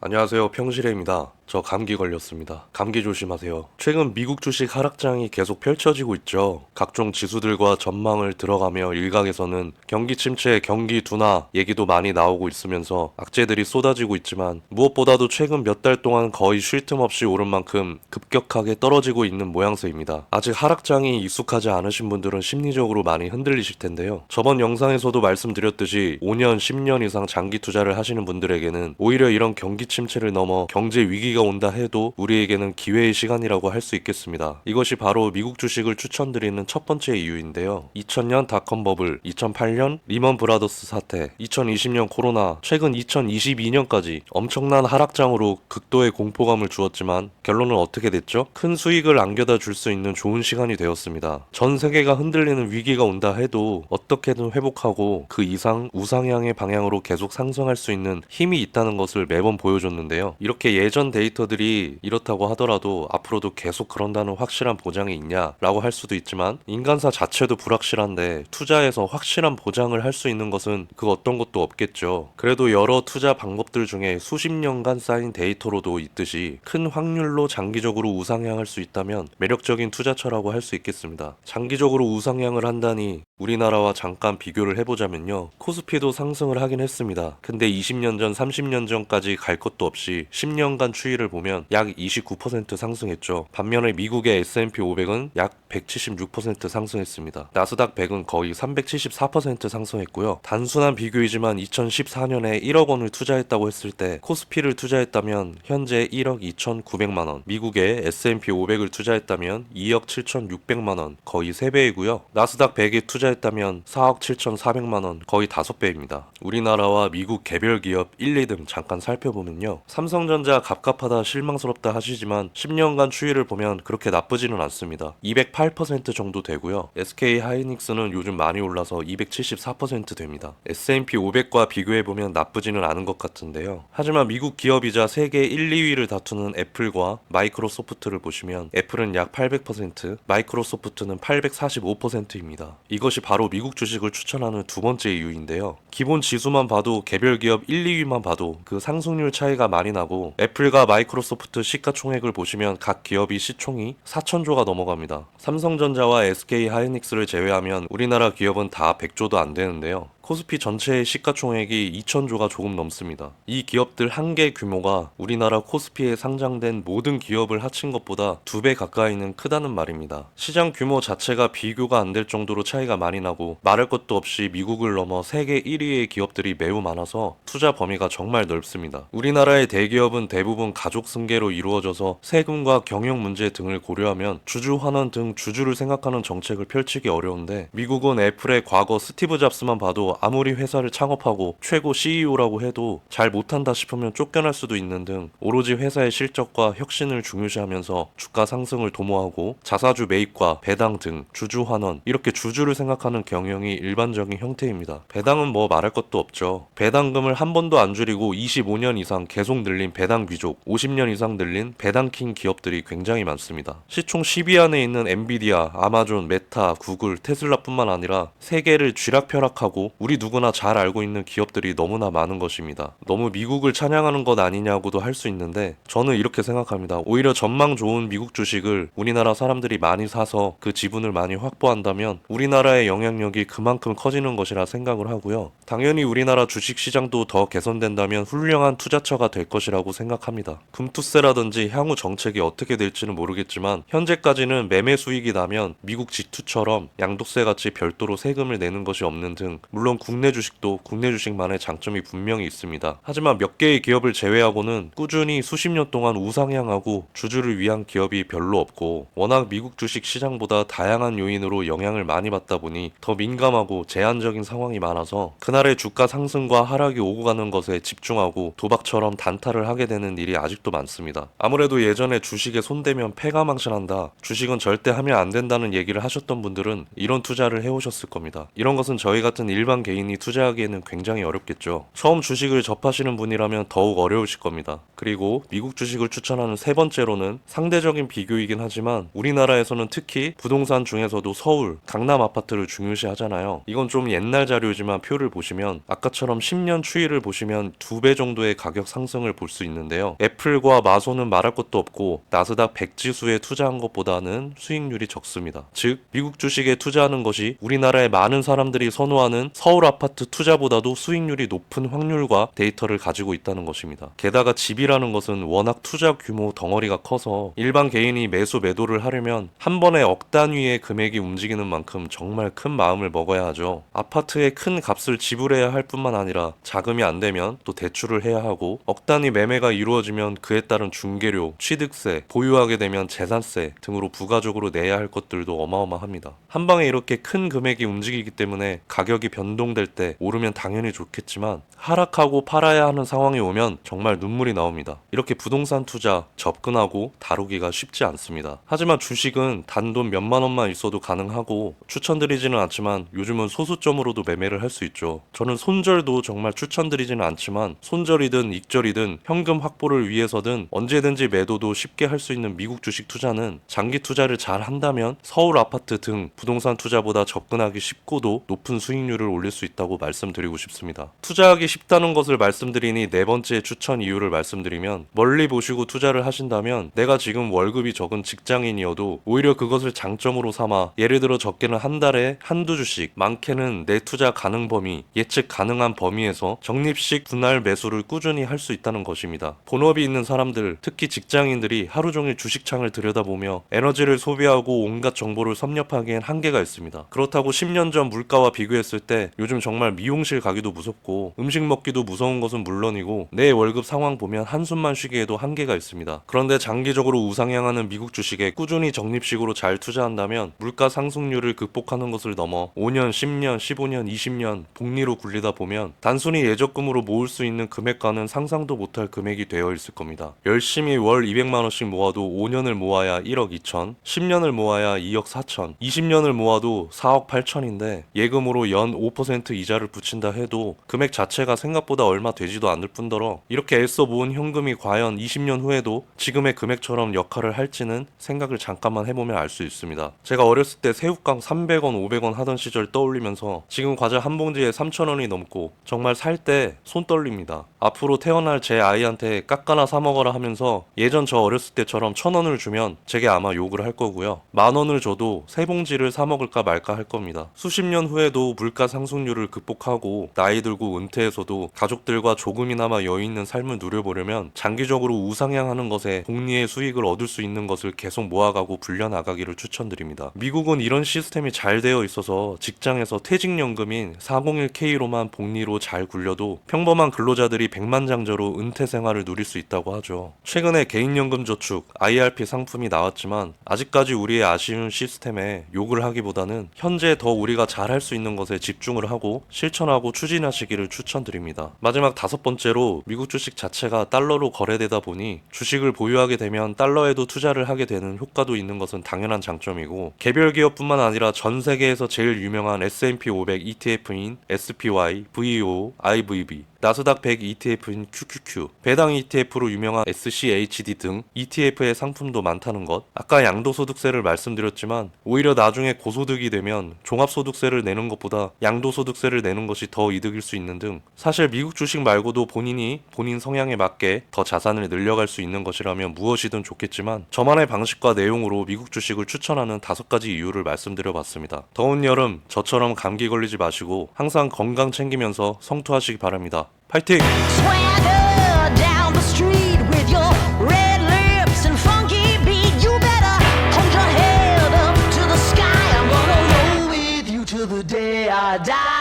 안녕하세요. 평실해입니다. 저 감기 걸렸습니다. 감기 조심하세요. 최근 미국 주식 하락장이 계속 펼쳐지고 있죠. 각종 지수들과 전망을 들어가며 일각에서는 경기 침체, 경기 둔화 얘기도 많이 나오고 있으면서 악재들이 쏟아지고 있지만 무엇보다도 최근 몇 달 동안 거의 쉴 틈 없이 오른 만큼 급격하게 떨어지고 있는 모양새입니다. 아직 하락장이 익숙하지 않으신 분들은 심리적으로 많이 흔들리실 텐데요. 저번 영상에서도 말씀드렸듯이 5년, 10년 이상 장기 투자를 하시는 분들에게는 오히려 이런 경기 침체를 넘어 경제 위기가 온다 해도 우리에게는 기회의 시간이라고 할 수 있겠습니다. 이것이 바로 미국 주식을 추천드리는 첫 번째 이유인데요. 2000년 닷컴 버블, 2008년 리먼 브라더스 사태, 2020년 코로나, 최근 2022년까지 엄청난 하락장으로 극도의 공포감을 주었지만 결론은 어떻게 됐죠? 큰 수익을 안겨다 줄 수 있는 좋은 시간이 되었습니다. 전 세계가 흔들리는 위기가 온다 해도 어떻게든 회복하고 그 이상 우상향의 방향으로 계속 상승할 수 있는 힘이 있다는 것을 매번 보여줬는데요. 이렇게 예전 데이터들이 이렇다고 하더라도 앞으로도 계속 그런다는 확실한 보장이 있냐라고 할 수도 있지만 인간사 자체도 불확실한데 투자에서 확실한 보장을 할 수 있는 것은 그 어떤 것도 없겠죠. 그래도 여러 투자 방법들 중에 수십 년간 쌓인 데이터로도 있듯이 큰 확률로 장기적으로 우상향할 수 있다면 매력적인 투자처라고 할 수 있겠습니다. 장기적으로 우상향을 한다니 우리나라와 잠깐 비교를 해보자면요. 코스피도 상승을 하긴 했습니다. 근데 20년 전, 30년 전까지 갈 것도 없이 10년간 추이를 보면 약 29% 상승했죠. 반면에 미국의 S&P 500은 약 176% 상승했습니다. 나스닥 100은 거의 374% 상승했고요. 단순한 비교이지만 2014년에 1억 원을 투자했다고 했을 때 코스피를 투자했다면 현재 1억 2,900만 원, 미국의 S&P 500을 투자했다면 2억 7,600만 원, 거의 3배이고요. 나스닥 100에 투자했다면 4억 7,400만 원, 거의 5배입니다. 우리나라와 미국 개별 기업 1, 2등 잠깐 살펴보면요. 삼성전자 갑갑하다 실망스럽다 하시지만 10년간 추이를 보면 그렇게 나쁘지는 않습니다. 208% 정도 되고요. SK 하이닉스는 요즘 많이 올라서 274% 됩니다. S&P 500과 비교해보면 나쁘지는 않은 것 같은데요. 하지만 미국 기업이자 세계 1, 2위를 다투는 애플과 마이크로소프트를 보시면 애플은 약 800%, 마이크로소프트는 845%입니다. 이것이 바로 미국 주식을 추천하는 두 번째 이유인데요. 기본 지수만 봐도 개별 기업 1, 2위만 봐도 그 상승률 차이가 많이 나고 애플과 마이크로소프트 시가총액을 보시면 각 기업이 시총이 4천조가 넘어갑니다. 삼성전자와 SK 하이닉스를 제외하면 우리나라 기업은 다 100조도 안 되는데요. 코스피 전체의 시가총액이 2천조가 조금 넘습니다. 이 기업들 한 개 규모가 우리나라 코스피에 상장된 모든 기업을 합친 것보다 2배 가까이는 크다는 말입니다. 시장 규모 자체가 비교가 안 될 정도로 차이가 많이 나고 말할 것도 없이 미국을 넘어 세계 1위의 기업들이 매우 많아서 투자 범위가 정말 넓습니다. 우리나라의 대기업은 대부분 가족 승계로 이루어져서 세금과 경영 문제 등을 고려하면 주주 환원 등 주주를 생각하는 정책을 펼치기 어려운데 미국은 애플의 과거 스티브 잡스만 봐도 아무리 회사를 창업하고 최고 CEO라고 해도 잘 못한다 싶으면 쫓겨날 수도 있는 등 오로지 회사의 실적과 혁신을 중요시하면서 주가 상승을 도모하고 자사주 매입과 배당 등 주주 환원 이렇게 주주를 생각하는 경영이 일반적인 형태입니다. 배당은 뭐 말할 것도 없죠. 배당금을 한 번도 안 줄이고 25년 이상 계속 늘린 배당 귀족, 50년 이상 늘린 배당킹 기업들이 굉장히 많습니다. 시총 10위 안에 있는 엔비디아, 아마존, 메타, 구글, 테슬라뿐만 아니라 세계를 쥐락펴락하고 우리 누구나 잘 알고 있는 기업들이 너무나 많은 것입니다. 너무 미국을 찬양하는 것 아니냐고도 할 수 있는데 저는 이렇게 생각합니다. 오히려 전망 좋은 미국 주식을 우리나라 사람들이 많이 사서 그 지분을 많이 확보한다면 우리나라의 영향력이 그만큼 커지는 것이라 생각을 하고요. 당연히 우리나라 주식 시장도 더 개선된다면 훌륭한 투자처가 될 것이라고 생각합니다. 금투세라든지 향후 정책이 어떻게 될지는 모르겠지만 현재까지는 매매 수익이 나면 미국 G2처럼 양도세 같이 별도로 세금을 내는 것이 없는 등 물론 국내 주식도 국내 주식만의 장점이 분명히 있습니다. 하지만 몇 개의 기업을 제외하고는 꾸준히 수십 년 동안 우상향하고 주주를 위한 기업이 별로 없고 워낙 미국 주식 시장보다 다양한 요인으로 영향을 많이 받다 보니 더 민감하고 제한적인 상황이 많아서 그날의 주가 상승과 하락이 오고 가는 것에 집중하고 도박처럼 단타를 하게 되는 일이 아직도 많습니다. 아무래도 예전에 주식에 손대면 패가망신한다, 주식은 절대 하면 안 된다는 얘기를 하셨던 분들은 이런 투자를 해오셨을 겁니다. 이런 것은 저희 같은 일반 일반 개인이 투자하기에는 굉장히 어렵겠죠. 처음 주식을 접하시는 분이라면 더욱 어려우실 겁니다. 그리고 미국 주식을 추천하는 세 번째로는 상대적인 비교이긴 하지만 우리나라에서는 특히 부동산 중에서도 서울, 강남 아파트를 중요시 하잖아요. 이건 좀 옛날 자료지만 표를 보시면 아까처럼 10년 추이를 보시면 2배 정도의 가격 상승을 볼 수 있는데요. 애플과 마소는 말할 것도 없고 나스닥 100 지수에 투자한 것보다는 수익률이 적습니다. 즉 미국 주식에 투자하는 것이 우리나라의 많은 사람들이 선호하는 서울 아파트 투자보다도 수익률이 높은 확률과 데이터를 가지고 있다는 것입니다. 게다가 집이라는 것은 워낙 투자 규모 덩어리가 커서 일반 개인이 매수 매도를 하려면 한 번에 억 단위의 금액이 움직이는 만큼 정말 큰 마음을 먹어야 하죠. 아파트의 큰 값을 지불해야 할 뿐만 아니라 자금이 안 되면 또 대출을 해야 하고 억 단위 매매가 이루어지면 그에 따른 중개료, 취득세, 보유하게 되면 재산세 등으로 부가적으로 내야 할 것들도 어마어마합니다. 한 방에 이렇게 큰 금액이 움직이기 때문에 가격이 변동될 때 오르면 당연히 좋겠지만 하락하고 팔아야 하는 상황이 오면 정말 눈물이 나옵니다. 이렇게 부동산 투자 접근하고 다루기가 쉽지 않습니다. 하지만 주식은 단돈 몇만 원만 있어도 가능하고 추천드리지는 않지만 요즘은 소수점으로도 매매를 할 수 있죠. 저는 손절도 정말 추천드리지는 않지만 손절이든 익절이든 현금 확보를 위해서든 언제든지 매도도 쉽게 할 수 있는 미국 주식 투자는 장기 투자를 잘 한다면 서울 아파트 등 부동산 투자보다 접근하기 쉽고도 높은 수익률을 올릴 수 있다고 말씀드리고 싶습니다. 투자하기 쉽다는 것을 말씀드리니 네 번째 추천 이유를 말씀드리면 멀리 보시고 투자를 하신다면 내가 지금 월급이 적은 직장인이어도 오히려 그것을 장점으로 삼아 예를 들어 적게는 한 달에 한두 주씩 많게는 내 투자 가능 범위, 예측 가능한 범위에서 적립식 분할 매수를 꾸준히 할 수 있다는 것입니다. 본업이 있는 사람들, 특히 직장인들이 하루 종일 주식창을 들여다보며 에너지를 소비하고 온갖 정보를 섭렵하기엔 한계가 있습니다. 그렇다고 10년 전 물가와 비교했을 때 요즘 정말 미용실 가기도 무섭고 음식 먹기도 무서운 것은 물론이고 내 월급 상황 보면 한숨만 쉬기에도 한계가 있습니다. 그런데 장기적으로 우상향하는 미국 주식에 꾸준히 적립식으로 잘 투자한다면 물가 상승률을 극복하는 것을 넘어 5년, 10년, 15년, 20년 복리로 굴리다 보면 단순히 예적금으로 모을 수 있는 금액과는 상상도 못할 금액이 되어 있을 겁니다. 열심히 월 200만 원씩 모아도 5년을 모아야 1억 2천, 10년을 모아야 2억 4천, 20년을 모아도 4억 8천인데 예금으로 연 5% 이자를 붙인다 해도 금액 자체가 생각보다 얼마 되지도 않을 뿐더러 이렇게 애써 모은 현금이 과연 20년 후에도 지금의 금액처럼 역할을 할지는 생각을 잠깐만 해보면 알 수 있습니다. 제가 어렸을 때 새우깡 300원, 500원 하던 시절 떠올리면서 지금 과자 한 봉지에 3,000원이 넘고 정말 살 때 손 떨립니다. 앞으로 태어날 제 아이한테 깎아나 사 먹어라 하면서 예전 저 어렸을 때처럼 1,000원을 주면 제게 아마 욕을 할 거고요. 10,000원을 줘도 세 봉지를 사 먹을까 말까 할 겁니다. 수십 년 후에도 물가 상승률을 극복하고 나이 들고 은퇴해서도 가족들과 조금이나마 여유 있는 삶을 누려보려면 장기적으로 우상향하는 것에 복리의 수익을 얻을 수 있는 것을 계속 모아가고 불려나가기를 추천드립니다. 미국은 이런 시스템이 잘 되어 있어서 직장에서 퇴직연금인 401k로만 복리로 잘 굴려도 평범한 근로자들이 백만장자로 은퇴 생활을 누릴 수 있다고 하죠. 최근에 개인연금 저축 IRP 상품이 나왔지만 아직까지 우리의 아쉬운 시스템에 욕을 하기보다는 현재 더 우리가 잘할 수 있는 것에 집중을 하고 실천하고 추진하시기를 추천드립니다. 마지막 다섯 번째로 미국 주식 자체가 달러로 거래되다 보니 주식을 보유하게 되면 달러에도 투자를 하게 되는 효과도 있는 것은 당연한 장점이고 개별 기업뿐만 아니라 전 세계에서 제일 유명한 S&P 500 ETF인 SPY, VO, IVB 나스닥 100 ETF인 QQQ, 배당 ETF로 유명한 SCHD 등 ETF의 상품도 많다는 것. 아까 양도소득세를 말씀드렸지만 오히려 나중에 고소득이 되면 종합소득세를 내는 것보다 양도소득세를 내는 것이 더 이득일 수 있는 등 사실 미국 주식 말고도 본인이 본인 성향에 맞게 더 자산을 늘려갈 수 있는 것이라면 무엇이든 좋겠지만 저만의 방식과 내용으로 미국 주식을 추천하는 5가지 이유를 말씀드려봤습니다. 더운 여름 저처럼 감기 걸리지 마시고 항상 건강 챙기면서 성투하시기 바랍니다. 파이팅! Swagger down the street with your red lips and funky beat. You better hold your head up to the sky. I'm gonna roll with you till the day I die.